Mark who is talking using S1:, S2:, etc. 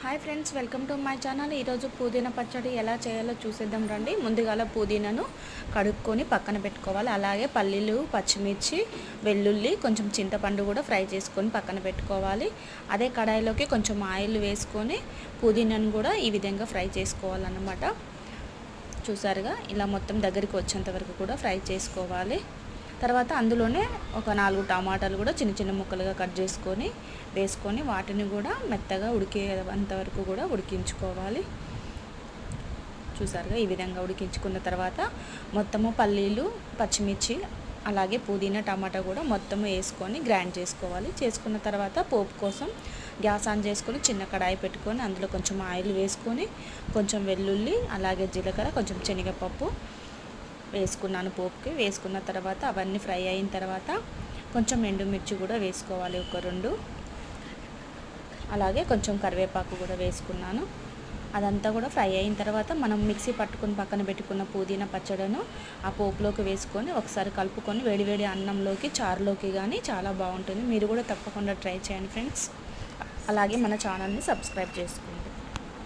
S1: Hi friends, welcome to my channel. ఈరోజు పుదీనా పచ్చడి ఎలా చేయాలో చూసేద్దాం రండి. ముందుగా పుదీనాను కడుక్కొని పక్కన పెట్టుకోవాలి. అలాగే పల్లీలు, పచ్చిమిర్చి, వెల్లుల్లి, కొంచెం చింతపండు కూడా ఫ్రై చేసుకొని పక్కన పెట్టుకోవాలి. అదే కడాయిలోకి కొంచెం ఆయిల్ వేసుకొని పుదీనాను కూడా ఈ విధంగా ఫ్రై చేసుకోవాలన్నమాట. చూసారుగా, ఇలా మొత్తం దగ్గరికి వచ్చేంత వరకు కూడా ఫ్రై చేసుకోవాలి. తర్వాత అందులోనే ఒక 4 టమాటాలు కూడా చిన్న చిన్న ముక్కలుగా కట్ చేసుకొని వేసుకొని వాటిని కూడా మెత్తగా ఉడికేంత వరకు కూడా ఉడికించుకోవాలి. చూసారుగా, ఈ విధంగా ఉడికించుకున్న తర్వాత మొత్తము పల్లీలు, పచ్చిమిర్చి, అలాగే పుదీనా, టమాటా కూడా మొత్తము వేసుకొని గ్రైండ్ చేసుకోవాలి. చేసుకున్న తర్వాత పోపు కోసం గ్యాస్ ఆన్ చేసుకొని చిన్న కడాయి పెట్టుకొని అందులో కొంచెం ఆయిల్ వేసుకొని కొంచెం వెల్లుల్లి, అలాగే జీలకర్ర, కొంచెం శనగపప్పు వేసుకున్నాను. పోపుకి వేసుకున్న తర్వాత అవన్నీ ఫ్రై అయిన తర్వాత కొంచెం ఎండుమిర్చి కూడా వేసుకోవాలి, ఒక 2. అలాగే కొంచెం కరివేపాకు కూడా వేసుకున్నాను. అదంతా కూడా ఫ్రై అయిన తర్వాత మనం మిక్సీ పట్టుకొని పక్కన పెట్టుకున్న పుదీనా పచ్చడిను ఆ పోపులోకి వేసుకొని ఒకసారి కలుపుకొని వేడివేడి అన్నంలోకి, చారులోకి కానీ చాలా బాగుంటుంది. మీరు కూడా తప్పకుండా ట్రై చేయండి ఫ్రెండ్స్. అలాగే మన ఛానల్ని సబ్స్క్రైబ్ చేసుకోండి.